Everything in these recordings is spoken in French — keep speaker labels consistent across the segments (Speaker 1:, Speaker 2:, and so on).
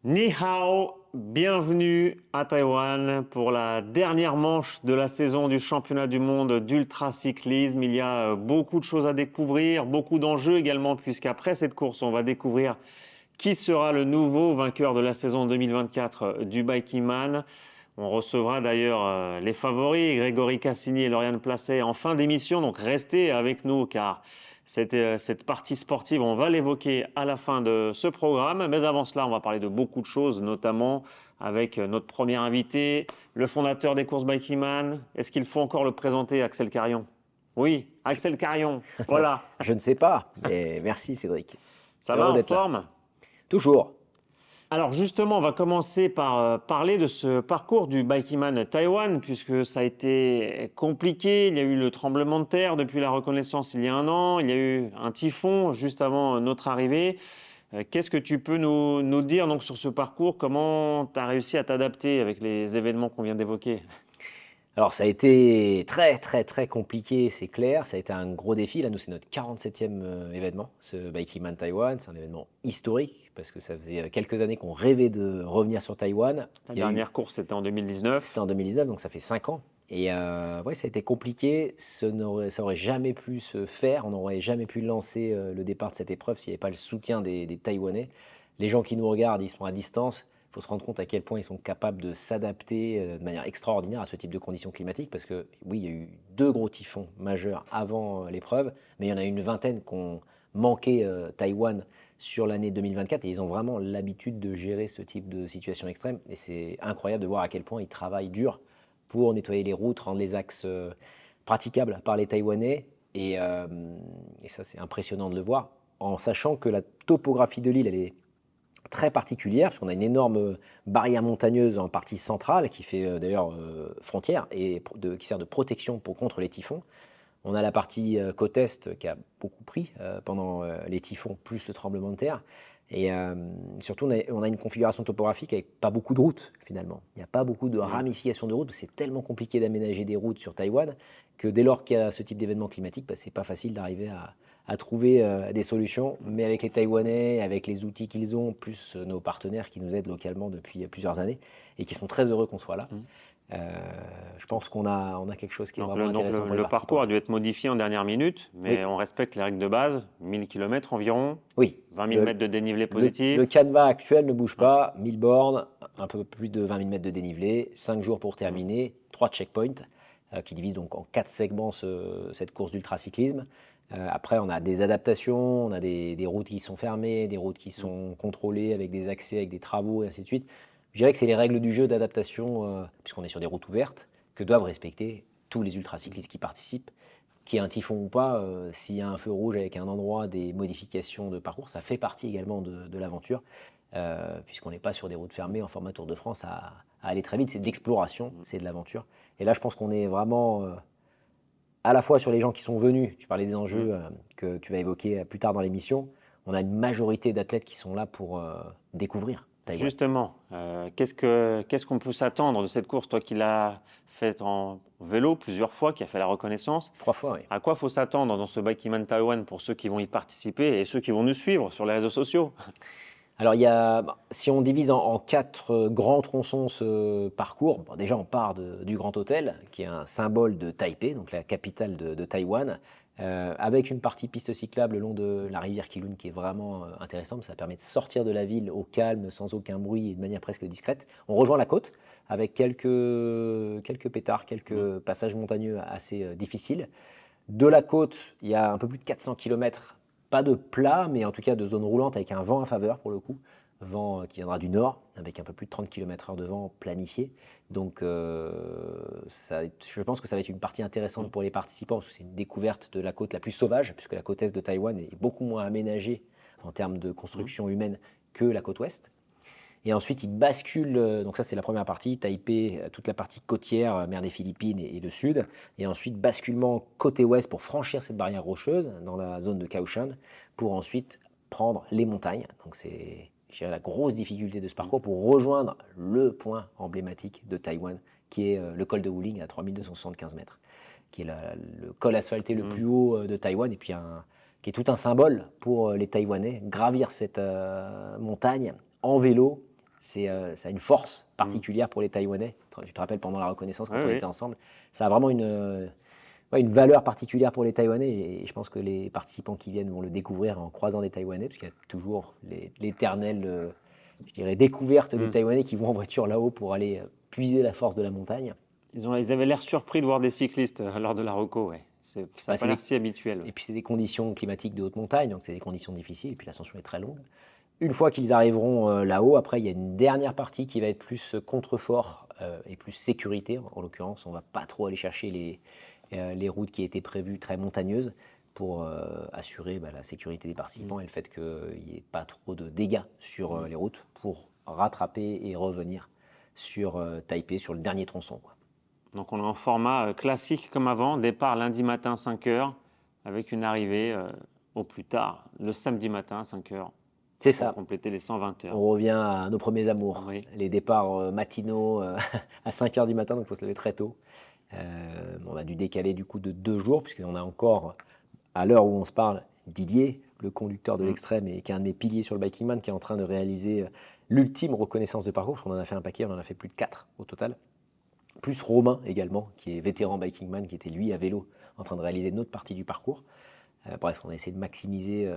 Speaker 1: Ni hao, bienvenue à Taïwan pour la dernière manche de la saison du championnat du monde d'ultracyclisme. Il y a beaucoup de choses à découvrir, beaucoup d'enjeux également, puisqu'après cette course, on va découvrir qui sera le nouveau vainqueur de la saison 2024 du Bikeman. On recevra d'ailleurs les favoris, Grégory Cassini et Lauriane Placet, en fin d'émission. Donc restez avec nous car cette partie sportive, on va l'évoquer à la fin de ce programme. Mais avant cela, on va parler de beaucoup de choses, notamment avec notre premier invité, le fondateur des courses Bikeman. Est-ce qu'il faut encore le présenter, Axel Carion? Oui, Axel Carion, voilà.
Speaker 2: Je ne sais pas, mais merci Cédric.
Speaker 1: Ça va,
Speaker 2: Heureux
Speaker 1: en
Speaker 2: d'être là.
Speaker 1: forme?
Speaker 2: Toujours.
Speaker 1: Alors justement, on va commencer par parler de ce parcours du Bikeman Taïwan, puisque ça a été compliqué. Il y a eu le tremblement de terre depuis la reconnaissance il y a un an. Il y a eu un typhon juste avant notre arrivée. Qu'est-ce que tu peux nous dire donc, sur ce parcours? Comment tu as réussi à t'adapter avec les événements qu'on vient d'évoquer?
Speaker 2: Alors ça a été très très très compliqué, c'est clair. Ça a été un gros défi. Là, nous, c'est notre 47e événement, ce Bikeman Taïwan. C'est un événement historique parce que ça faisait quelques années qu'on rêvait de revenir sur Taïwan.
Speaker 1: La
Speaker 2: Il y a eu-
Speaker 1: dernière course, c'était en 2019.
Speaker 2: C'était en 2019, donc ça fait 5 ans. Et ouais, ça a été compliqué. Ça aurait jamais pu se faire. On n'aurait jamais pu lancer le départ de cette épreuve s'il n'y avait pas le soutien des Taïwanais. Les gens qui nous regardent, ils sont à distance. Il faut se rendre compte à quel point ils sont capables de s'adapter de manière extraordinaire à ce type de conditions climatiques. Parce que oui, il y a eu 2 gros typhons majeurs avant l'épreuve, mais il y en a une vingtaine qui ont manqué Taïwan sur l'année 2024 et ils ont vraiment l'habitude de gérer ce type de situation extrême. Et c'est incroyable de voir à quel point ils travaillent dur pour nettoyer les routes, rendre les axes praticables par les Taïwanais. Et ça, c'est impressionnant de le voir, en sachant que la topographie de l'île, elle est très particulière, parce qu'on a une énorme barrière montagneuse en partie centrale, qui fait d'ailleurs frontière, et qui sert de protection contre les typhons. On a la partie côte est qui a beaucoup pris pendant les typhons, plus le tremblement de terre. Et surtout, on a une configuration topographique avec pas beaucoup de routes, finalement. Il n'y a pas beaucoup de ramifications de routes. C'est tellement compliqué d'aménager des routes sur Taïwan que dès lors qu'il y a ce type d'événement climatique, c'est pas facile d'arriver à trouver des solutions. Mais avec les Taïwanais, avec les outils qu'ils ont, plus nos partenaires qui nous aident localement depuis plusieurs années et qui sont très heureux qu'on soit là, je pense qu'on a quelque chose qui est
Speaker 1: Donc,
Speaker 2: vraiment intéressant pour les
Speaker 1: le parcours
Speaker 2: participants.
Speaker 1: a dû être modifié en dernière minute,
Speaker 2: Oui,
Speaker 1: mais on respecte les règles de base. 1000 km environ,
Speaker 2: oui.
Speaker 1: 20 000 mètres de dénivelé
Speaker 2: Le
Speaker 1: positif.
Speaker 2: canevas actuel ne bouge
Speaker 1: Ouais.
Speaker 2: pas, 1000 bornes, un peu plus de 20 000 mètres de dénivelé, 5 jours pour
Speaker 1: Mm.
Speaker 2: terminer, 3 checkpoints qui divisent donc en 4 segments cette course d'ultracyclisme. Après, on a des adaptations, on a des routes qui sont fermées, des routes qui
Speaker 1: Mm.
Speaker 2: sont contrôlées avec des accès, avec des travaux et ainsi de suite. Je dirais que c'est les règles du jeu d'adaptation, puisqu'on est sur des routes ouvertes, que doivent respecter tous les ultracyclistes qui participent. Qu'il y ait un typhon ou pas, s'il y a un feu rouge avec un endroit, des modifications de parcours, ça fait partie également de l'aventure, puisqu'on n'est pas sur des routes fermées en format Tour de France à aller très vite. C'est de l'exploration, c'est de l'aventure. Et là, je pense qu'on est vraiment à la fois sur les gens qui sont venus. Tu parlais des
Speaker 1: Mm.
Speaker 2: enjeux que tu vas évoquer plus tard dans l'émission. On a une majorité d'athlètes qui sont là pour découvrir Taïwan.
Speaker 1: Justement, qu'est-ce qu'on peut s'attendre de cette course? Toi qui l'as faite en vélo plusieurs fois, qui a fait la reconnaissance,
Speaker 2: 3 fois, oui.
Speaker 1: à quoi faut s'attendre dans ce Bikeman Taïwan pour ceux qui vont y participer et ceux qui vont nous suivre sur les réseaux sociaux?
Speaker 2: Alors, si on divise en 4 grands tronçons ce parcours, bon, déjà on part du Grand Hôtel, qui est un symbole de Taipei, donc la capitale de Taïwan, avec une partie piste cyclable le long de la rivière Kowloon qui est vraiment intéressante. Ça permet de sortir de la ville au calme, sans aucun bruit et de manière presque discrète. On rejoint la côte avec quelques pétards,
Speaker 1: Mm.
Speaker 2: quelques passages montagneux assez difficiles. De la côte, il y a un peu plus de 400 km, pas de plat, mais en tout cas de zone roulante avec un vent à faveur pour le coup, vent qui viendra du nord, avec un peu plus de 30 km/h de vent planifié. Donc je pense que ça va être une partie intéressante pour les participants, parce que c'est une découverte de la côte la plus sauvage, puisque la côte est de Taïwan est beaucoup moins aménagée en termes de
Speaker 1: Mm.
Speaker 2: construction humaine que la côte ouest. Et ensuite, il bascule, donc ça c'est la première partie, Taipei, toute la partie côtière, mer des Philippines et le sud. Et ensuite, basculement côté ouest pour franchir cette barrière rocheuse dans la zone de Kaohsiung, pour ensuite prendre les montagnes. Donc c'est, je dirais, la grosse difficulté de ce
Speaker 1: Mm.
Speaker 2: parcours pour rejoindre le point emblématique de Taïwan, qui est le col de Wuling à 3275 mètres, qui est le col asphalté le
Speaker 1: Mm.
Speaker 2: plus haut de Taïwan, et puis qui est tout un symbole pour les Taïwanais, gravir cette montagne en vélo, ça a une force particulière pour les Taïwanais. Tu te rappelles pendant la reconnaissance, quand
Speaker 1: Oui,
Speaker 2: on
Speaker 1: oui.
Speaker 2: était ensemble, ça a vraiment une valeur particulière pour les Taïwanais. Et je pense que les participants qui viennent vont le découvrir en croisant des Taïwanais, parce qu'il y a toujours l'éternelle, je dirais, découverte des Taïwanais qui vont en voiture là-haut pour aller puiser la force de la montagne.
Speaker 1: Ils avaient l'air surpris de voir des cyclistes lors de la reco, ouais. Ça
Speaker 2: Bah,
Speaker 1: n'a pas l'air si habituel.
Speaker 2: Et puis c'est des conditions climatiques de haute montagne, donc c'est des conditions difficiles, et puis l'ascension est très longue. Une fois qu'ils arriveront là-haut, après il y a une dernière partie qui va être plus contrefort et plus sécurité. En l'occurrence, on ne va pas trop aller chercher les routes qui étaient prévues très montagneuses pour assurer la sécurité des participants et le fait qu'il n'y ait pas trop de dégâts sur les routes pour rattraper et revenir sur Taipei, sur le dernier tronçon, quoi.
Speaker 1: Donc on est en format classique comme avant, départ lundi matin 5h, avec une arrivée au plus tard le samedi matin 5h
Speaker 2: C'est
Speaker 1: pour
Speaker 2: ça.
Speaker 1: compléter les 120 heures.
Speaker 2: On revient à nos premiers amours,
Speaker 1: Oui.
Speaker 2: les départs matinaux à 5h du matin, donc il faut se lever très tôt. On a dû décaler du coup de 2 jours, puisqu'on a encore, à l'heure où on se parle, Didier, le conducteur de l'extrême et qui est un de mes piliers sur le Biking Man, qui est en train de réaliser l'ultime reconnaissance de parcours, parce qu'on en a fait un paquet, on en a fait plus de 4 au total. Plus Romain également, qui est vétéran Biking Man, qui était lui à vélo en train de réaliser une autre partie du parcours. Bref, on a essayé de maximiser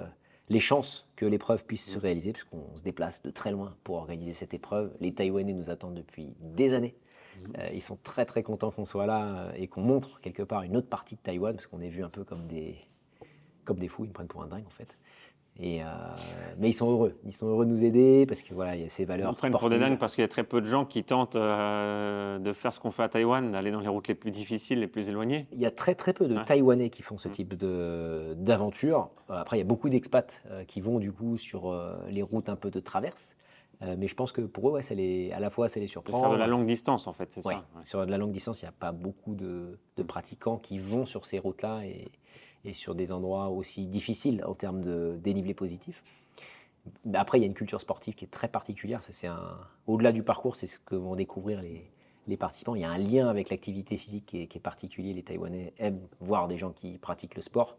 Speaker 2: les chances que l'épreuve puisse se réaliser, puisqu'on se déplace de très loin pour organiser cette épreuve. Les Taïwanais nous attendent depuis des années. Ils sont très très contents qu'on soit là et qu'on montre quelque part une autre partie de Taïwan, parce qu'on est vu un peu comme des fous, ils me prennent pour un dingue en fait. Mais ils sont heureux de nous aider, parce que voilà, il y a ces
Speaker 1: Ils
Speaker 2: valeurs
Speaker 1: nous prennent pour des
Speaker 2: sportives.
Speaker 1: dingues parce qu'il y a très peu de gens qui tentent de faire ce qu'on fait à Taïwan, d'aller dans les routes les plus difficiles, les plus éloignées.
Speaker 2: Il y a très très peu de
Speaker 1: Ouais.
Speaker 2: Taïwanais qui font ce type d'aventure. Après, il y a beaucoup d'expats qui vont du coup sur les routes un peu de traverse. Mais je pense que pour eux, ouais, à la fois, ça les
Speaker 1: De
Speaker 2: surprend.
Speaker 1: faire de la longue distance en fait, c'est
Speaker 2: Ouais,
Speaker 1: ça. Ouais.
Speaker 2: sur de la longue distance, il n'y a pas beaucoup de pratiquants qui vont sur ces routes-là et sur des endroits aussi difficiles en termes de dénivelé positif. Mais après, il y a une culture sportive qui est très particulière. Au-delà du parcours, c'est ce que vont découvrir les participants. Il y a un lien avec l'activité physique qui est particulier. Les Taïwanais aiment voir des gens qui pratiquent le sport.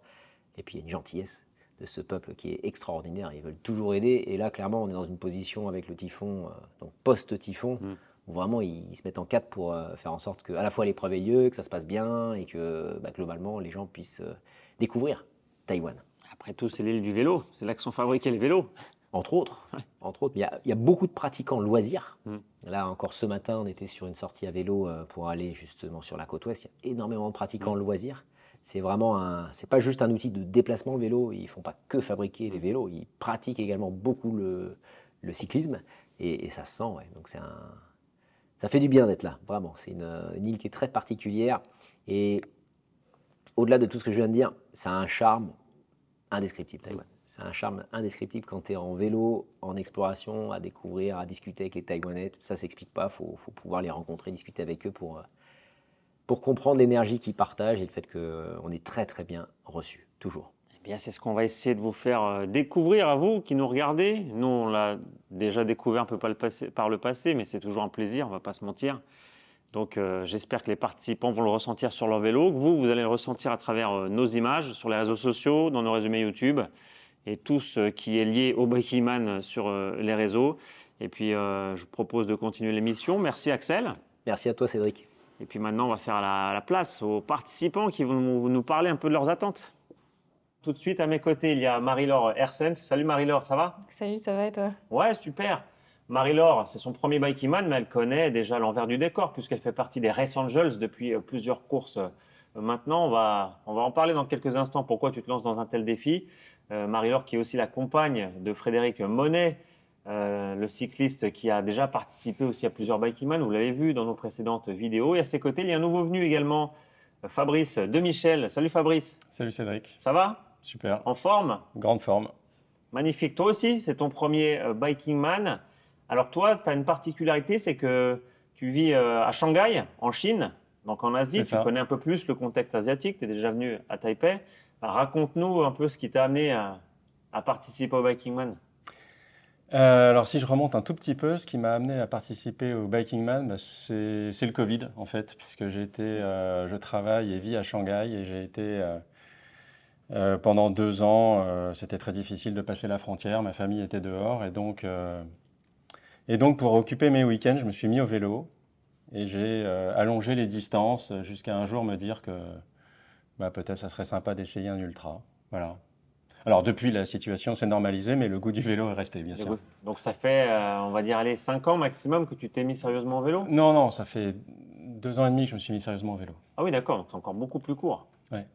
Speaker 2: Et puis, il y a une gentillesse de ce peuple qui est extraordinaire. Ils veulent toujours aider. Et là, clairement, on est dans une position avec le typhon, donc post-typhon, où vraiment ils se mettent en quatre pour faire en sorte que à la fois l'épreuve ait lieu, que ça se passe bien et que globalement les gens puissent découvrir Taïwan.
Speaker 1: Après tout, c'est l'île du vélo, c'est là que sont fabriqués les vélos.
Speaker 2: Entre autres, il y a beaucoup de pratiquants loisirs.
Speaker 1: Mm.
Speaker 2: Là encore ce matin, on était sur une sortie à vélo pour aller justement sur la côte ouest. Il y a énormément de pratiquants loisirs. C'est pas juste un outil de déplacement le vélo. Ils font pas que fabriquer les vélos, ils pratiquent également beaucoup le cyclisme et ça se sent. Ouais. Donc ça fait du bien d'être là, vraiment. C'est une île qui est très particulière et au-delà de tout ce que je viens de dire, ça a un charme indescriptible, Taïwan. C'est un charme indescriptible quand tu es en vélo, en exploration, à découvrir, à discuter avec les Taïwanais. Ça ne s'explique pas, il faut pouvoir les rencontrer, discuter avec eux pour comprendre l'énergie qu'ils partagent et le fait qu'on est très très bien reçus, toujours.
Speaker 1: Eh bien, c'est ce qu'on va essayer de vous faire découvrir à vous qui nous regardez. Nous, on l'a déjà découvert un peu par le passé, mais c'est toujours un plaisir, on ne va pas se mentir. Donc, j'espère que les participants vont le ressentir sur leur vélo, que vous allez le ressentir à travers nos images, sur les réseaux sociaux, dans nos résumés YouTube, et tout ce qui est lié au Biking Man sur les réseaux. Et puis, je vous propose de continuer l'émission. Merci Axel.
Speaker 2: Merci à toi, Cédric.
Speaker 1: Et puis maintenant, on va faire la place aux participants qui vont nous parler un peu de leurs attentes. Tout de suite, à mes côtés, il y a Marie-Laure Hersens. Salut Marie-Laure, ça va?
Speaker 3: Salut, ça va et toi?
Speaker 1: Ouais, super. Marie-Laure, c'est son premier Biking Man, mais elle connaît déjà l'envers du décor puisqu'elle fait partie des Race Angels depuis plusieurs courses. Maintenant, on va en parler dans quelques instants. Pourquoi tu te lances dans un tel défi? Marie-Laure, qui est aussi la compagne de Frédéric Monet, le cycliste qui a déjà participé aussi à plusieurs Biking Man. Vous l'avez vu dans nos précédentes vidéos. Et à ses côtés, il y a un nouveau venu également, Fabrice Demichel. Salut Fabrice.
Speaker 4: Salut Cédric.
Speaker 1: Ça va?
Speaker 4: Super.
Speaker 1: En forme?
Speaker 4: Grande forme.
Speaker 1: Magnifique. Toi aussi, c'est ton premier Biking Man. Alors toi, tu as une particularité, c'est que tu vis à Shanghai, en Chine, donc en Asie. Tu connais un peu plus le contexte asiatique. Tu es déjà venu à Taipei. Raconte-nous un peu ce qui t'a amené à participer au Biking Man.
Speaker 4: Alors si je remonte un tout petit peu, ce qui m'a amené à participer au Biking Man, c'est le Covid en fait, puisque je travaille et vis à Shanghai et j'ai été pendant 2 ans, c'était très difficile de passer la frontière, ma famille était dehors et donc Et donc, pour occuper mes week-ends, je me suis mis au vélo et j'ai allongé les distances jusqu'à un jour me dire que peut-être ça serait sympa d'essayer un ultra. Voilà. Alors, depuis, la situation s'est normalisée, mais le goût du vélo est resté, bien sûr.
Speaker 1: Donc ça fait, on va dire, allez, 5 ans maximum que tu t'es mis sérieusement au vélo?
Speaker 4: Non, non, ça fait 2 ans et demi que je me suis mis sérieusement au vélo.
Speaker 1: Ah oui, d'accord, donc c'est encore beaucoup plus court.
Speaker 4: Ouais.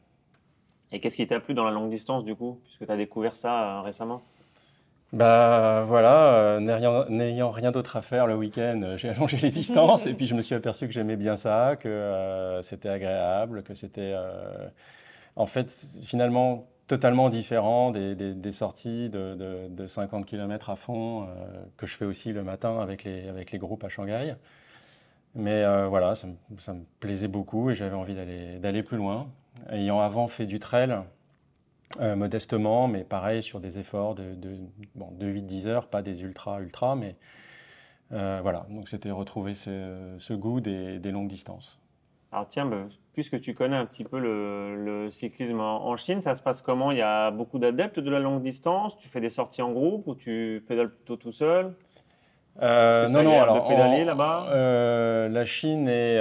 Speaker 1: Et qu'est-ce qui t'a plu dans la longue distance du coup, puisque tu as découvert ça récemment?
Speaker 4: Voilà, n'ayant rien d'autre à faire le week-end, j'ai allongé les distances et puis je me suis aperçu que j'aimais bien ça, que c'était agréable, que c'était en fait finalement totalement différent des sorties de 50 km à fond que je fais aussi le matin avec les groupes à Shanghai. Mais voilà, ça me plaisait beaucoup et j'avais envie d'aller plus loin. Ayant avant fait du trail, modestement, mais pareil sur des efforts de 8-10 heures, pas des ultra, mais voilà, donc c'était retrouver ce goût des longues distances.
Speaker 1: Alors tiens, puisque tu connais un petit peu le cyclisme en Chine, ça se passe comment? Il y a beaucoup d'adeptes de la longue distance? Tu fais des sorties en groupe ou tu pédales plutôt tout seul? Est-ce que c'est
Speaker 4: Non,
Speaker 1: agréable de
Speaker 4: alors
Speaker 1: pédaler là-bas?
Speaker 4: la Chine est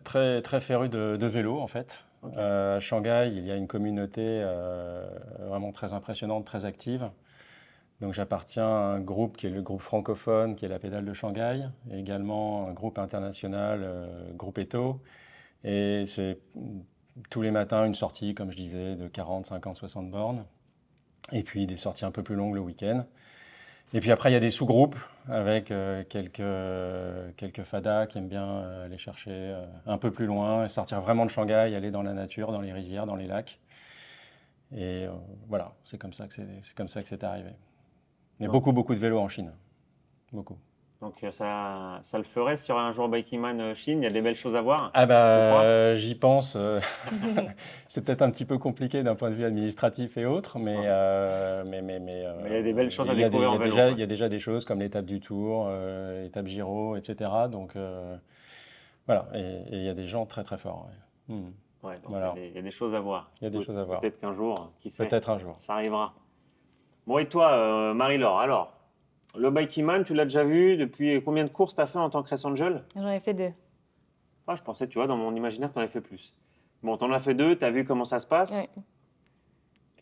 Speaker 4: très, très férue de vélo en fait.
Speaker 1: Ok.
Speaker 4: À Shanghai, il y a une communauté vraiment très impressionnante, très active. Donc j'appartiens à un groupe qui est le groupe francophone, qui est la Pédale de Shanghai, et également un groupe international, groupe Eto. Et c'est tous les matins une sortie, comme je disais, de 40, 50, 60 bornes. Et puis des sorties un peu plus longues le week-end. Et puis après, il y a des sous-groupes avec quelques fadas qui aiment bien aller chercher un peu plus loin, et sortir vraiment de Shanghai, aller dans la nature, dans les rizières, dans les lacs. Et voilà, c'est comme ça que c'est arrivé. Il y a
Speaker 1: Donc,
Speaker 4: beaucoup de vélos en Chine. Beaucoup.
Speaker 1: donc ça le ferait sur un jour Biking Man Chine, il y a des belles choses à voir,
Speaker 4: Ah
Speaker 1: tu crois?
Speaker 4: j'y pense. C'est peut-être un petit peu compliqué d'un point de vue administratif et autres,
Speaker 1: Ouais. Mais il y a des belles choses à découvrir en vélo, quoi.
Speaker 4: il y a déjà des choses comme l'étape du Tour, l'étape Giro, etc. Donc voilà, et il y a des gens très très forts. Ouais.
Speaker 1: Ouais, donc
Speaker 4: Voilà,
Speaker 1: il y a des choses à voir.
Speaker 4: il y a des
Speaker 1: Écoute,
Speaker 4: choses à voir.
Speaker 1: peut-être qu'un jour, qui sait,
Speaker 4: Peut-être un jour.
Speaker 1: ça arrivera. Bon, et toi, Marie-Laure, alors, le Biking Man, tu l'as déjà vu depuis combien de courses tu as fait en tant que Race Angel?
Speaker 3: J'en ai fait 2.
Speaker 1: Ah, je pensais, tu vois, dans mon imaginaire, tu en as fait plus. Bon, tu en as fait 2, tu as vu comment ça se passe.
Speaker 3: Ouais.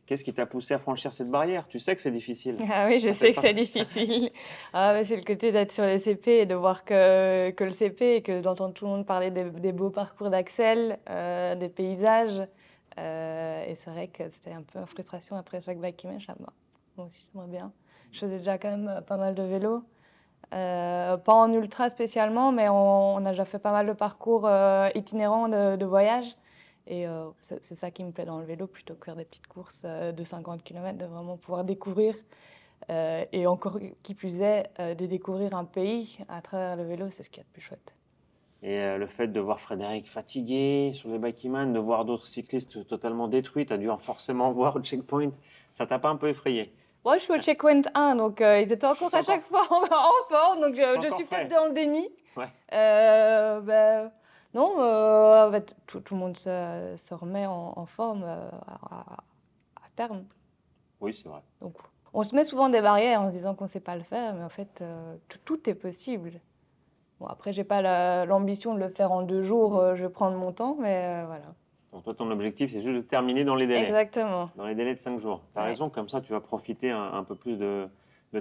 Speaker 1: Qu'est-ce qui t'a poussé à franchir cette barrière? Tu sais que c'est difficile.
Speaker 3: Ah oui, je
Speaker 1: Ça
Speaker 3: sais
Speaker 1: fait
Speaker 3: que
Speaker 1: pas.
Speaker 3: c'est difficile. Ah, mais c'est le côté d'être sur les CP et de voir que le CP et que d'entendre tout le monde parler des beaux parcours d'Axel, des paysages. Et c'est vrai que c'était un peu une frustration après chaque bike qui mène. Moi aussi, j'aimerais bien. Je faisais déjà quand même pas mal de vélo. Pas en ultra spécialement, mais on a déjà fait pas mal de parcours itinérants de voyage. Et c'est ça qui me plaît dans le vélo, plutôt que faire des petites courses de 50 km, de vraiment pouvoir découvrir, et encore qui plus est, de découvrir un pays à travers le vélo, c'est ce qu'il y a de plus chouette.
Speaker 1: Et le fait de voir Frédéric fatigué sur les Biking Man, de voir d'autres cyclistes totalement détruits, tu as dû forcément voir au checkpoint. Ça t'a pas un peu effrayé?
Speaker 3: Moi, je suis au checkpoint 1, donc ils étaient encore
Speaker 1: C'est
Speaker 3: à chaque fois en forme, donc
Speaker 1: C'est
Speaker 3: je
Speaker 1: encore
Speaker 3: suis
Speaker 1: frais.
Speaker 3: peut-être dans le déni.
Speaker 1: Ouais.
Speaker 3: Non, en fait, tout le monde se remet en forme à terme.
Speaker 1: Oui, c'est vrai.
Speaker 3: Donc, on se met souvent des barrières en se disant qu'on ne sait pas le faire, mais en fait, tout est possible. Bon, après, j'ai pas l'ambition de le faire en 2 jours, je vais prendre mon temps, mais voilà.
Speaker 1: Donc toi, ton objectif, c'est juste de terminer dans les délais.
Speaker 3: Exactement.
Speaker 1: Dans les délais de 5 jours. Tu as
Speaker 3: Ouais.
Speaker 1: raison, comme ça, tu vas profiter un peu plus de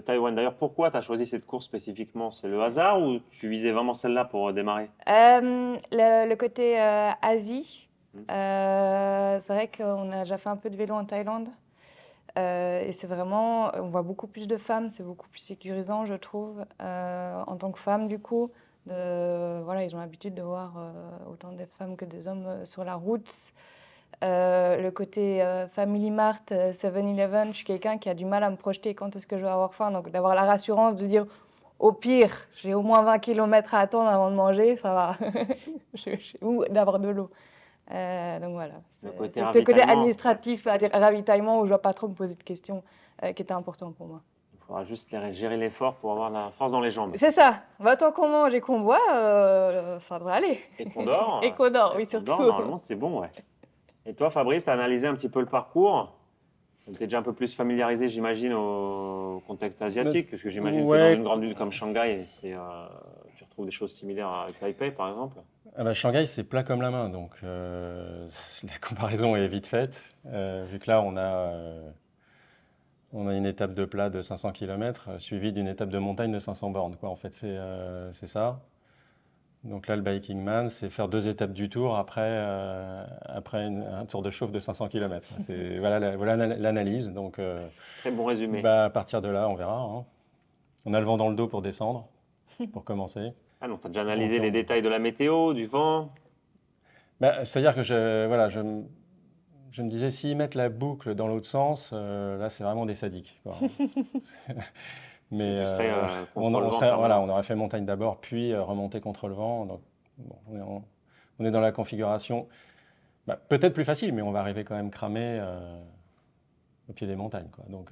Speaker 1: Taïwan. D'ailleurs, pourquoi tu as choisi cette course spécifiquement? C'est le hasard ou tu visais vraiment celle-là pour démarrer?
Speaker 3: Le côté Asie,
Speaker 1: Mhm.
Speaker 3: c'est vrai qu'on a déjà fait un peu de vélo en Thaïlande. Et c'est vraiment, on voit beaucoup plus de femmes, c'est beaucoup plus sécurisant, je trouve, en tant que femme, du coup. Voilà, ils ont l'habitude de voir autant des femmes que des hommes sur la route. Le côté Family Mart, 7-Eleven, je suis quelqu'un qui a du mal à me projeter quand est-ce que je vais avoir faim. Donc d'avoir la rassurance de dire, au pire, j'ai au moins 20 km à attendre avant de manger, ça va. Ou d'avoir de l'eau. Donc voilà,
Speaker 1: Le côté
Speaker 3: c'est le côté
Speaker 1: ravitaillement,
Speaker 3: administratif, c'est-à-dire ravitaillement, où je ne dois pas trop me poser de questions, qui était important pour moi.
Speaker 1: Il faudra juste gérer l'effort pour avoir la force dans les jambes.
Speaker 3: C'est ça. Bah, tant qu'on mange et qu'on boit, ça devrait aller.
Speaker 1: Et qu'on dort.
Speaker 3: Et qu'on dort, oui,
Speaker 1: qu'on
Speaker 3: surtout.
Speaker 1: dort, normalement, c'est bon, ouais. Et toi, Fabrice, tu as analysé un petit peu le parcours. Tu es déjà un peu plus familiarisé, j'imagine, au contexte asiatique, parce que j'imagine que dans
Speaker 4: Ouais,
Speaker 1: une grande ville comme Shanghai, tu retrouves des choses similaires à Taipei, par exemple.
Speaker 4: ah bah, Shanghai, c'est plat comme la main, donc la comparaison est vite faite. Vu que là, on a une étape de plat de 500 km suivie d'une étape de montagne de 500 bornes, quoi. En fait, c'est ça. Donc là, le Biking Man, c'est faire 2 étapes du tour après un tour de chauffe de 500 km. Voilà l'analyse. Donc,
Speaker 1: Très bon résumé.
Speaker 4: bah, à partir de là, on verra, hein. On a le vent dans le dos pour descendre, pour commencer.
Speaker 1: Ah non, tu as déjà
Speaker 4: Donc,
Speaker 1: analysé les détails de la météo, du vent.
Speaker 4: bah, c'est-à-dire que je me disais, s'ils mettent la boucle dans l'autre sens, là, c'est vraiment des sadiques, quoi. Mais
Speaker 1: Tu serais contre le vent en
Speaker 4: voilà,
Speaker 1: permanence.
Speaker 4: on aurait fait montagne d'abord, puis remonter contre le vent. Donc, bon, on est dans la configuration bah, peut-être plus facile, mais on va arriver quand même cramé au pied des montagnes, quoi. Donc,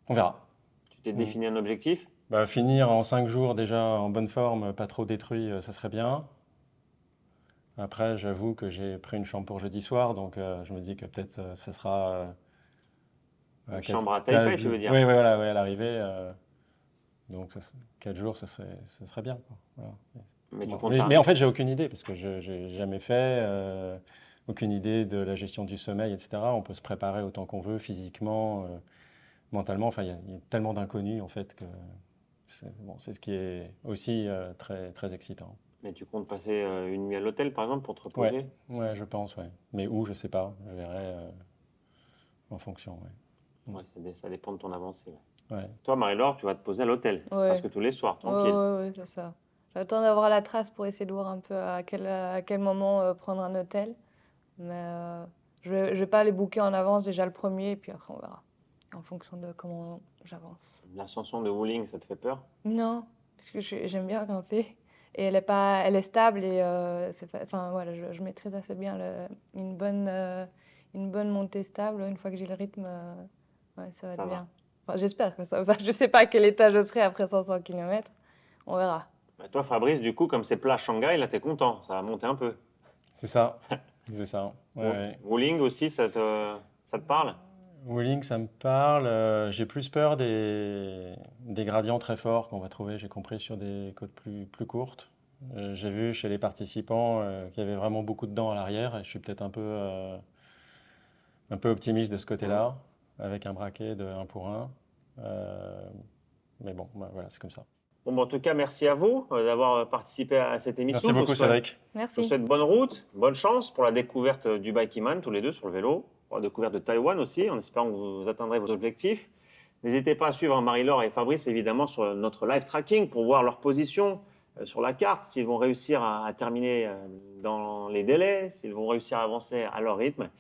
Speaker 4: on verra.
Speaker 1: Tu t'es défini un objectif?
Speaker 4: Bah, finir en 5 jours déjà en bonne forme, pas trop détruit, ça serait bien. Après, j'avoue que j'ai pris une chambre pour jeudi soir, donc je me dis que peut-être ça sera
Speaker 1: Une chambre à Taipei, tu veux dire?
Speaker 4: Oui, oui, voilà, ouais, à l'arrivée. Donc 4 jours, ça serait bien, quoi. Voilà.
Speaker 1: Mais tu
Speaker 4: Bon.
Speaker 1: comptes
Speaker 4: Mais en fait, j'ai aucune idée, parce que je n'ai jamais fait, aucune idée de la gestion du sommeil, etc. On peut se préparer autant qu'on veut, physiquement, mentalement. Enfin, il y a tellement d'inconnus, en fait, que bon, c'est ce qui est aussi très, très excitant.
Speaker 1: Mais tu comptes passer une nuit à l'hôtel, par exemple, pour te
Speaker 4: Ouais,
Speaker 1: reposer?
Speaker 4: ouais, je pense, ouais. Mais où, je sais pas, je verrai en fonction, ouais.
Speaker 1: Ouais, ça dépend de ton avancée.
Speaker 4: Ouais.
Speaker 1: Toi, Marie-Laure, tu vas te poser à l'hôtel,
Speaker 3: Ouais.
Speaker 1: presque tous les soirs,
Speaker 3: Ouais,
Speaker 1: tranquille.
Speaker 3: ouais, c'est ça. J'attends d'avoir la trace pour essayer de voir un peu à quel moment prendre un hôtel. Mais je vais pas les booker en avance, déjà le premier, et puis après on verra. En fonction de comment j'avance.
Speaker 1: L'ascension de Wuling, ça te fait peur?
Speaker 3: Non, parce que j'aime bien grimper. Et elle est stable et enfin voilà, je maîtrise assez bien une bonne montée stable. Une fois que j'ai le rythme, ouais, ça va
Speaker 1: Ça
Speaker 3: être
Speaker 1: va.
Speaker 3: bien. Enfin, j'espère que ça va. Je sais pas à quel état je serai après 500 km. On verra.
Speaker 1: Bah, toi, Fabrice, du coup, comme c'est plat à Shanghai, là, t'es content, ça va monter un peu.
Speaker 4: C'est ça, c'est ça. Ouais, ouais.
Speaker 1: Wuling aussi, ça te parle?
Speaker 4: Wuling, ça me parle. J'ai plus peur des gradients très forts qu'on va trouver, j'ai compris, sur des côtes plus courtes. J'ai vu chez les participants qu'il y avait vraiment beaucoup de dents à l'arrière et je suis peut-être un peu optimiste de ce côté-là, avec un braquet de 1 pour 1. Mais bon, bah, voilà, c'est comme ça.
Speaker 1: Bon, bah, en tout cas, merci à vous d'avoir participé à cette émission.
Speaker 4: Merci beaucoup, Cédric.
Speaker 1: Je vous
Speaker 3: Merci.
Speaker 1: souhaite bonne route, bonne chance pour la découverte du Biking-Man, tous les deux sur le vélo, pour la découverte de Taïwan aussi, en espérant que vous atteindrez vos objectifs. N'hésitez pas à suivre Marie-Laure et Fabrice, évidemment, sur notre live tracking pour voir leur position sur la carte, s'ils vont réussir à terminer dans les délais, s'ils vont réussir à avancer à leur rythme.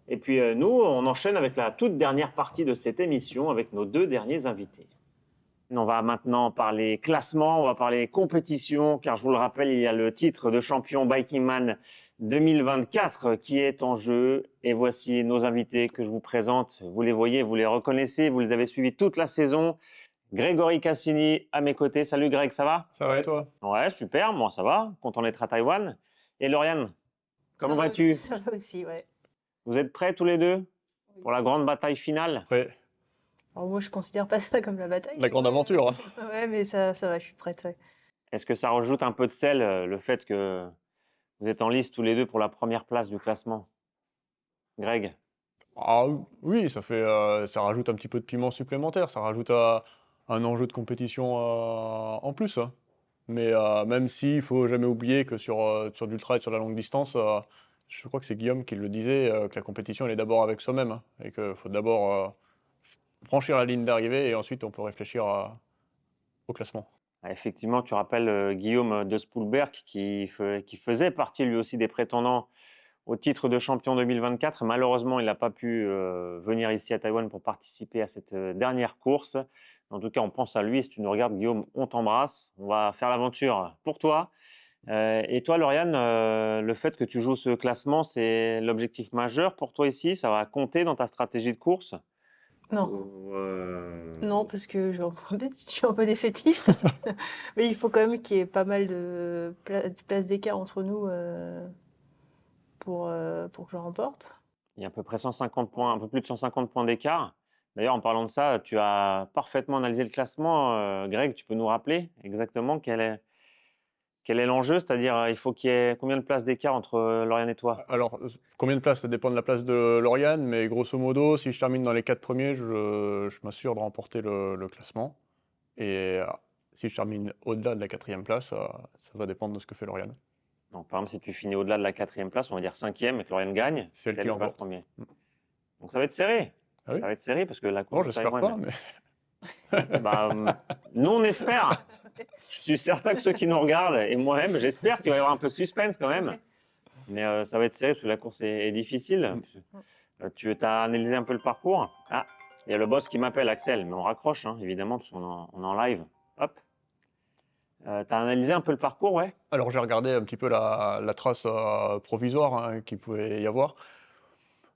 Speaker 1: Et puis nous, on enchaîne avec la toute dernière partie de cette émission avec nos 2 derniers invités. On va maintenant parler classement, on va parler compétition, car je vous le rappelle, il y a le titre de champion Biking-Man 2024 qui est en jeu. Et voici nos invités que je vous présente. Vous les voyez, vous les reconnaissez, vous les avez suivis toute la saison. Grégory Cassini à mes côtés. Salut Greg, ça va?
Speaker 4: Ça va et toi?
Speaker 1: Ouais, super, moi ça va. Content d'être à Taïwan. Et Lauriane, comment vas-tu?
Speaker 5: Ça va aussi, ouais.
Speaker 1: Vous êtes prêts tous les deux pour la grande bataille finale?
Speaker 6: Ouais,
Speaker 5: Alors moi, je considère pas ça comme la bataille.
Speaker 6: la grande aventure.
Speaker 5: Ouais, mais ça va, je suis prête, ouais.
Speaker 1: Est-ce que ça rajoute un peu de sel, le fait que vous êtes en lice tous les deux pour la première place du classement? Greg?
Speaker 6: Ah oui, ça rajoute un petit peu de piment supplémentaire, ça rajoute un enjeu de compétition en plus, hein. Mais même s'il faut jamais oublier que sur l'ultra et sur la longue distance, je crois que c'est Guillaume qui le disait, que la compétition elle est d'abord avec soi-même, hein, et qu'il faut d'abord franchir la ligne d'arrivée et ensuite on peut réfléchir au classement.
Speaker 1: Ah, effectivement, tu rappelles Guillaume de Spoelberg qui faisait partie lui aussi des prétendants au titre de champion 2024. Malheureusement, il n'a pas pu venir ici à Taïwan pour participer à cette dernière course. En tout cas, on pense à lui. Si tu nous regardes, Guillaume, on t'embrasse. On va faire l'aventure pour toi. Et toi, Lauriane, le fait que tu joues ce classement, c'est l'objectif majeur pour toi ici? Ça va compter dans ta stratégie de course?
Speaker 5: Non,
Speaker 1: Ou,
Speaker 5: non, parce que je suis un peu défaitiste. Mais il faut quand même qu'il y ait pas mal de place d'écart entre nous pour que je remporte.
Speaker 1: Il y a à peu près 150 points, un peu plus de 150 points d'écart. D'ailleurs, en parlant de ça, tu as parfaitement analysé le classement. Greg, tu peux nous rappeler exactement quel est l'enjeu? C'est-à-dire, il faut qu'il y ait combien de places d'écart entre Lauriane et toi?
Speaker 6: Alors, combien de places? Ça dépend de la place de Lauriane, mais grosso modo, si je termine dans les 4 premiers, je m'assure de remporter le classement. Et si je termine au-delà de la 4e place, ça va dépendre de ce que fait Lauriane.
Speaker 1: Donc, par exemple, si tu finis au-delà de la 4e place, on va dire 5e et que Lauriane gagne,
Speaker 6: C'est elle qui
Speaker 1: va
Speaker 6: l'emporte.
Speaker 1: premier.
Speaker 6: Mm.
Speaker 1: Donc, ça va être serré.
Speaker 6: Ah oui?
Speaker 1: Ça va être serré parce que la
Speaker 6: Bon,
Speaker 1: course de
Speaker 6: j'espère pas,
Speaker 1: Taïwan.
Speaker 6: mais
Speaker 1: Bah, nous, on espère. Je suis certain que ceux qui nous regardent et moi-même, j'espère qu'il va y avoir un peu de suspense quand même. Mais ça va être serré parce que la course est difficile. Tu as analysé un peu le parcours? Ah, il y a le boss qui m'appelle, Axel, mais on raccroche, hein, évidemment, parce on est en live. Hop. Tu as analysé un peu le parcours, ouais?
Speaker 6: alors j'ai regardé un petit peu la trace provisoire hein, qu'il pouvait y avoir.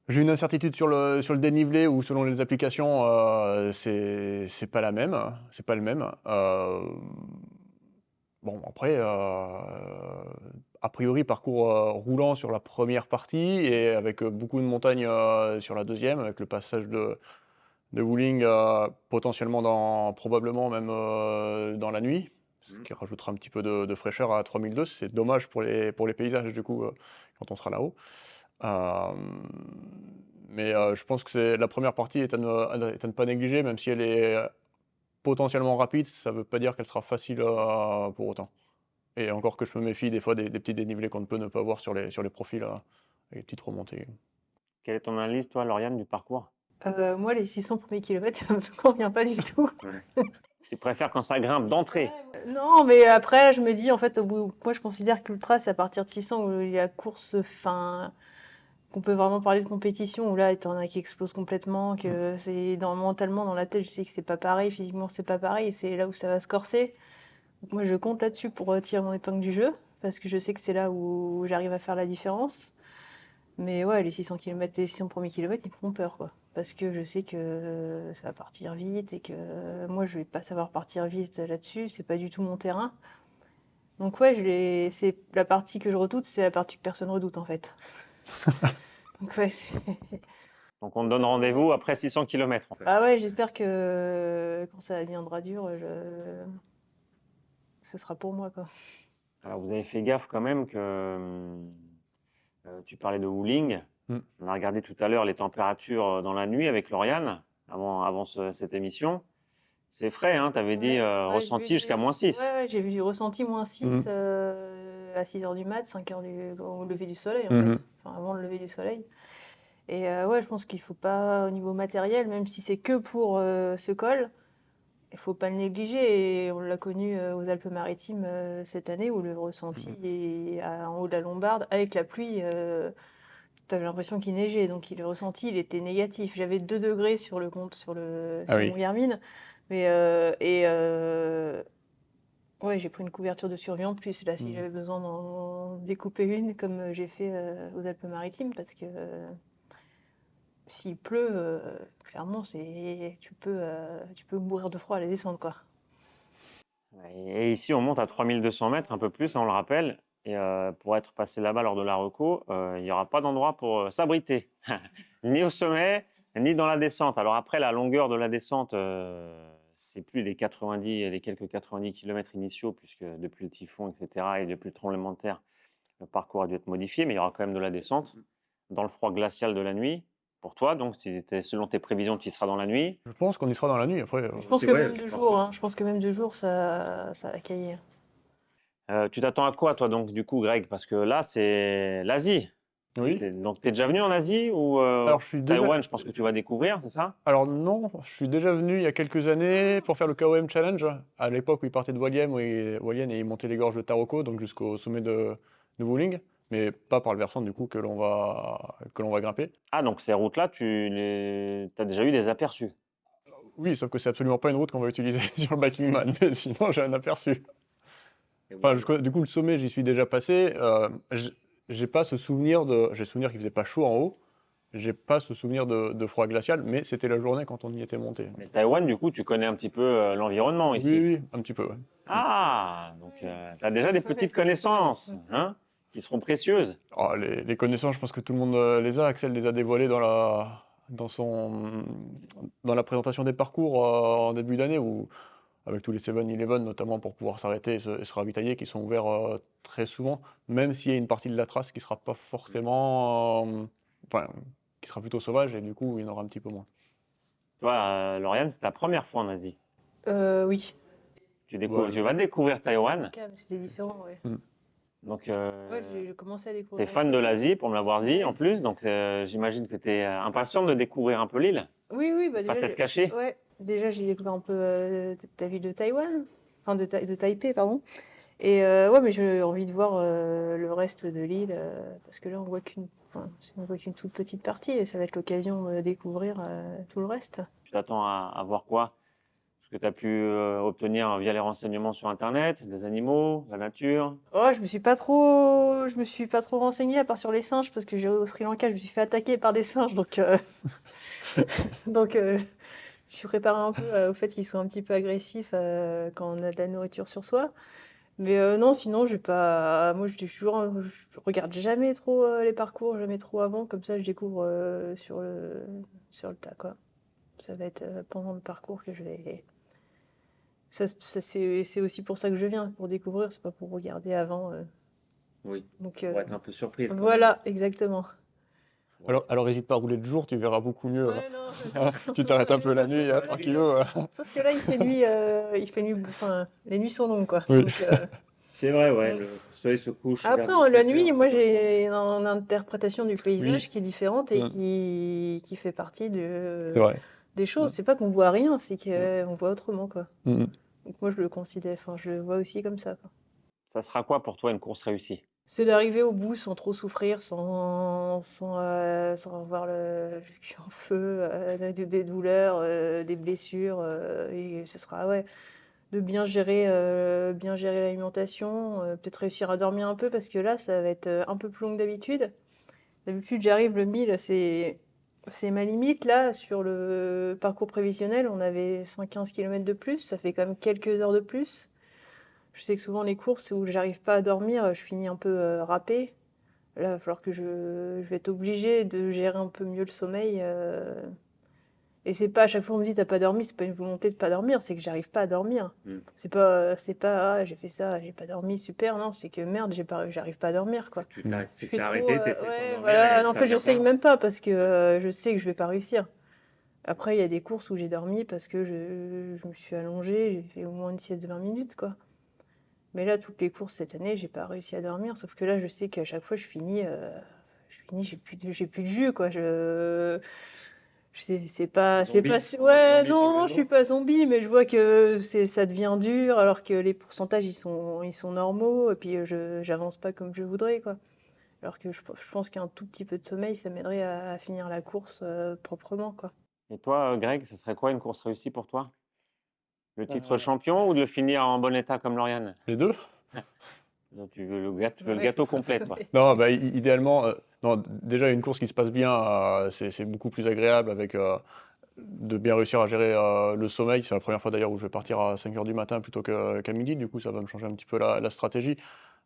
Speaker 6: J'ai une incertitude sur le dénivelé ou selon les applications, c'est pas la même, c'est pas le même. Bon après, a priori parcours, roulant sur la première partie et avec, beaucoup de montagnes, sur la deuxième, avec le passage de Wuling, probablement même, dans la nuit, ce qui rajoutera un petit peu de fraîcheur à 3002. C'est dommage pour les paysages du coup, quand on sera là-haut. Mais je pense que la première partie est à ne pas négliger, même si elle est potentiellement rapide, ça ne veut pas dire qu'elle sera facile pour autant. Et encore que je me méfie des fois des petits dénivelés qu'on ne peut ne pas voir sur les profils, avec les petites remontées.
Speaker 1: Quelle est ton analyse, toi, Lauriane, du parcours?
Speaker 5: Moi, les 600 premiers kilomètres, ça me convient pas du tout.
Speaker 1: Tu préfères quand ça grimpe d'entrée?
Speaker 5: Non, mais après, je me dis, en fait, moi, je considère que l'ultra, c'est à partir de 600 où il y a course, qu'on peut vraiment parler de compétition, où là, t'en as qui explosent complètement, que c'est mentalement, dans la tête, je sais que c'est pas pareil, physiquement, c'est pas pareil, et c'est là où ça va se corser. Donc moi, je compte là-dessus pour tirer mon épingle du jeu, parce que je sais que c'est là où j'arrive à faire la différence. Mais ouais, les 600 km, les 600 premiers kilomètres, ils me font peur, quoi. Parce que je sais que ça va partir vite et que moi, je vais pas savoir partir vite là-dessus. C'est pas du tout mon terrain. Donc ouais, c'est la partie que je redoute, c'est la partie que personne redoute, en fait. Donc ouais,
Speaker 1: Donc, on te donne rendez-vous après 600 km, en fait.
Speaker 5: ah ouais, j'espère que quand ça deviendra dur, ce sera pour moi, quoi.
Speaker 1: Alors, vous avez fait gaffe quand même que tu parlais de Wuling. On a regardé tout à l'heure les températures dans la nuit avec Lauriane, avant cette émission. C'est frais, hein, tu avais dit ressenti jusqu'à -6.
Speaker 5: Ouais, j'ai vu du ressenti -6 à 6h du mat, 5h au lever du soleil, en fait. Enfin, avant le lever du soleil. Et ouais, je pense qu'il faut pas, au niveau matériel, même si c'est que pour ce col, il faut pas le négliger. Et on l'a connu aux Alpes-Maritimes cette année, où le ressenti est en haut de la Lombarde, avec la pluie, tu avais l'impression qu'il neigeait. Donc le ressenti, il était négatif. J'avais 2 degrés sur le compte, sur mon Garmin. Mais, ouais, j'ai pris une couverture de survie en plus, là, si j'avais besoin d'en découper une, comme j'ai fait aux Alpes-Maritimes, parce que s'il pleut, clairement, tu peux mourir de froid à la descente, quoi.
Speaker 1: Et ici, on monte à 3200 mètres, un peu plus, hein, on le rappelle. Et pour être passé là-bas lors de la reco, il n'y aura pas d'endroit pour s'abriter, ni au sommet, ni dans la descente. Alors après, la longueur de la descente, c'est plus les quelques 90 km initiaux, puisque depuis le typhon, etc., et depuis le tremblement de terre, le parcours a dû être modifié, mais il y aura quand même de la descente dans le froid glacial de la nuit. Pour toi, donc, selon tes prévisions, tu y seras dans la nuit.
Speaker 6: Je pense qu'on y sera dans la nuit après.
Speaker 5: Je pense que même 2 jours, hein, je pense que même 2 jours, ça va cailler.
Speaker 1: Tu t'attends à quoi, toi, donc, du coup, Greg? Parce que là, c'est l'Asie.
Speaker 6: Oui.
Speaker 1: Donc, tu es déjà venu en Asie ou
Speaker 6: Alors, je suis déjà...
Speaker 1: Taïwan, je pense que tu vas découvrir, c'est ça?
Speaker 6: Alors non, je suis déjà venu il y a quelques années pour faire le KOM Challenge, à l'époque où il partait de Hualien et il montait les gorges de Taroko, donc jusqu'au sommet de Wuling, mais pas par le versant du coup que l'on va grimper.
Speaker 1: Ah, donc ces routes-là, tu as déjà eu des aperçus.
Speaker 6: Oui, sauf que c'est absolument pas une route qu'on va utiliser sur le Biking Man, mais sinon j'ai un aperçu. Enfin, du coup, le sommet, j'y suis déjà passé. J'ai pas ce souvenir j'ai le souvenir qu'il faisait pas chaud en haut. J'ai pas ce souvenir de froid glacial, mais c'était la journée quand on y était monté.
Speaker 1: Mais Taïwan, du coup, tu connais un petit peu l'environnement
Speaker 6: Oui,
Speaker 1: ici.
Speaker 6: oui, un petit peu, ouais.
Speaker 1: Ah, donc tu as déjà des petites connaissances, hein? qui seront précieuses.
Speaker 6: Oh, les connaissances, je pense que tout le monde les a. Axel les a dévoilées dans la présentation des parcours en début d'année, où avec tous les 7-Eleven notamment pour pouvoir s'arrêter et se ravitailler, qui sont ouverts très souvent, même s'il y a une partie de la trace qui sera pas forcément, enfin, qui sera plutôt sauvage et du coup il y en aura un petit peu moins.
Speaker 1: Tu vois, Lauriane, c'est ta première fois en Asie.
Speaker 5: Oui.
Speaker 1: Tu
Speaker 6: Ouais.
Speaker 1: vas découvrir Taïwan.
Speaker 5: Mais c'était différent, ouais.
Speaker 1: Donc,
Speaker 5: Ouais, j'ai commencé à
Speaker 1: tu es
Speaker 5: découvrir.
Speaker 1: fan de l'Asie, pour me l'avoir dit
Speaker 5: Ouais.
Speaker 1: en plus. Donc, j'imagine que tu es impatiente de découvrir un peu l'île.
Speaker 5: Oui, bah
Speaker 1: Les
Speaker 5: déjà,
Speaker 1: facettes cachées.
Speaker 5: ouais, déjà j'ai découvert un peu ta ville de Taïwan, enfin de Taipei, pardon. Et ouais, mais j'ai envie de voir le reste de l'île, parce que là on voit qu'une toute petite partie, et ça va être l'occasion de découvrir tout le reste.
Speaker 1: Tu t'attends à voir quoi? Ce que tu as pu obtenir via les renseignements sur Internet, des animaux, la nature.
Speaker 5: Oh, je me suis pas trop renseignée à part sur les singes, parce que au Sri Lanka, je me suis fait attaquer par des singes, donc donc je suis préparée un peu au fait qu'ils soient un petit peu agressifs quand on a de la nourriture sur soi. Mais non, sinon, j'ai pas. Moi, je regarde jamais trop les parcours, jamais trop avant, comme ça, je découvre sur le tas, quoi. Ça va être pendant le parcours que je vais. C'est aussi pour ça que je viens, pour découvrir, c'est pas pour regarder avant.
Speaker 1: Oui.
Speaker 5: Donc
Speaker 1: Pour être un peu surprise. quand même.
Speaker 5: voilà, exactement.
Speaker 6: Alors hésite pas à rouler de jour, tu verras beaucoup mieux.
Speaker 5: Ouais, non,
Speaker 6: Tu t'arrêtes un peu la nuit, tranquillou.
Speaker 5: Sauf que là, il fait nuit, enfin, les nuits sont longues, quoi.
Speaker 6: Oui.
Speaker 5: Donc,
Speaker 1: C'est vrai, ouais.
Speaker 5: Mm.
Speaker 1: Le soleil se couche.
Speaker 5: après,
Speaker 1: vers
Speaker 5: la
Speaker 1: 17
Speaker 5: nuit,
Speaker 1: heures,
Speaker 5: moi,
Speaker 1: 17 heures.
Speaker 5: j'ai une interprétation du paysage
Speaker 6: Oui.
Speaker 5: qui est différente et
Speaker 6: Mm.
Speaker 5: qui fait partie
Speaker 6: C'est vrai.
Speaker 5: des choses.
Speaker 6: Mm.
Speaker 5: C'est pas qu'on voit rien, c'est qu'on voit autrement, quoi.
Speaker 6: Mm.
Speaker 5: Donc moi, je le considère, enfin, je le vois aussi comme ça, quoi.
Speaker 1: Ça sera quoi pour toi une course réussie?
Speaker 5: C'est d'arriver au bout sans trop souffrir, sans avoir le cul en feu, des douleurs, des blessures. Et ce sera, ouais, de bien gérer l'alimentation, peut-être réussir à dormir un peu parce que là, ça va être un peu plus long que d'habitude. D'habitude, j'arrive le 1000, c'est ma limite. Là, sur le parcours prévisionnel, on avait 115 km de plus, ça fait quand même quelques heures de plus. Je sais que souvent les courses où j'arrive pas à dormir, je finis un peu râpée. Là, il va falloir que je vais être obligée de gérer un peu mieux le sommeil. Et c'est pas à chaque fois on me dit t'as pas dormi, c'est pas une volonté de pas dormir, c'est que j'arrive pas à dormir. C'est pas ah, j'ai fait ça, j'ai pas dormi, super, non, c'est que merde, j'arrive pas à dormir, quoi.
Speaker 1: Tu
Speaker 6: Mm.
Speaker 1: t'es
Speaker 5: trop,
Speaker 1: arrêté, t'essaies de
Speaker 5: ouais,
Speaker 1: t'endormir
Speaker 5: voilà.
Speaker 1: et
Speaker 5: Non, en
Speaker 1: ça
Speaker 5: fait,
Speaker 1: vient
Speaker 5: j'essaye
Speaker 1: pas.
Speaker 5: même pas parce que je sais que je vais pas réussir. Après, il y a des courses où j'ai dormi parce que je me suis allongée, j'ai fait au moins une sieste de 20 minutes, quoi. Mais là, toutes les courses cette année, j'ai pas réussi à dormir. Sauf que là, je sais qu'à chaque fois, je finis, j'ai plus de jus, quoi. C'est pas,
Speaker 1: Zombie,
Speaker 5: ouais,
Speaker 1: zombie sur
Speaker 5: non,
Speaker 1: le
Speaker 5: non, je suis
Speaker 1: vélo.
Speaker 5: pas zombie, mais je vois que ça devient dur, alors que les pourcentages, ils sont normaux, et puis j'avance pas comme je voudrais, quoi. Alors que je pense qu'un tout petit peu de sommeil, ça m'aiderait à finir la course proprement, quoi.
Speaker 1: Et toi, Greg, ça serait quoi une course réussie pour toi? Le titre de
Speaker 4: Euh,
Speaker 1: champion ou de le finir en bon état comme Lauriane?
Speaker 6: Les deux?
Speaker 1: Donc, tu veux tu veux le
Speaker 5: Ouais.
Speaker 1: gâteau complet, toi.
Speaker 6: Non, bah, idéalement, non, déjà une course qui se passe bien, c'est beaucoup plus agréable avec de bien réussir à gérer le sommeil. C'est la première fois d'ailleurs où je vais partir à 5 heures du matin plutôt qu'à midi. Du coup, ça va me changer un petit peu la stratégie.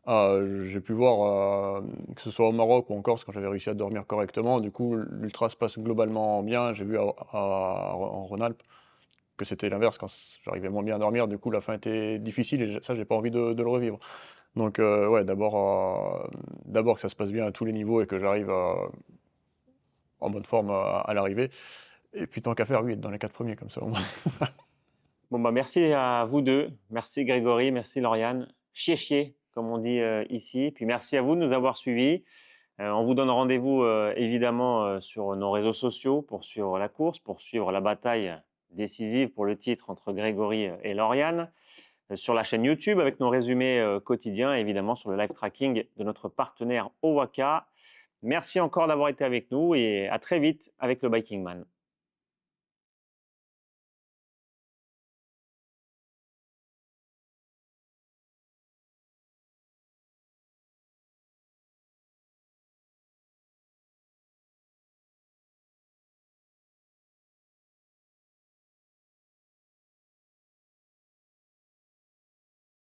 Speaker 6: J'ai pu voir que ce soit au Maroc ou en Corse quand j'avais réussi à dormir correctement. Du coup, l'ultra se passe globalement bien. J'ai vu en Rhône-Alpes que c'était l'inverse quand j'arrivais moins bien à dormir. Du coup, la fin était difficile et ça, j'ai pas envie de le revivre. Donc, ouais, d'abord que ça se passe bien à tous les niveaux et que j'arrive en bonne forme à l'arrivée. Et puis, tant qu'à faire, oui, être dans les 4 premiers comme ça au moins.
Speaker 1: Bon, bah, merci à vous deux. Merci Grégory, merci Lauriane. Chier, chier, comme on dit ici. Puis merci à vous de nous avoir suivis. On vous donne rendez-vous évidemment sur nos réseaux sociaux pour suivre la course, pour suivre la bataille décisive pour le titre entre Grégory et Lauriane. Sur la chaîne YouTube avec nos résumés quotidiens et évidemment sur le live tracking de notre partenaire Owaka. Merci encore d'avoir été avec nous et à très vite avec le Biking Man.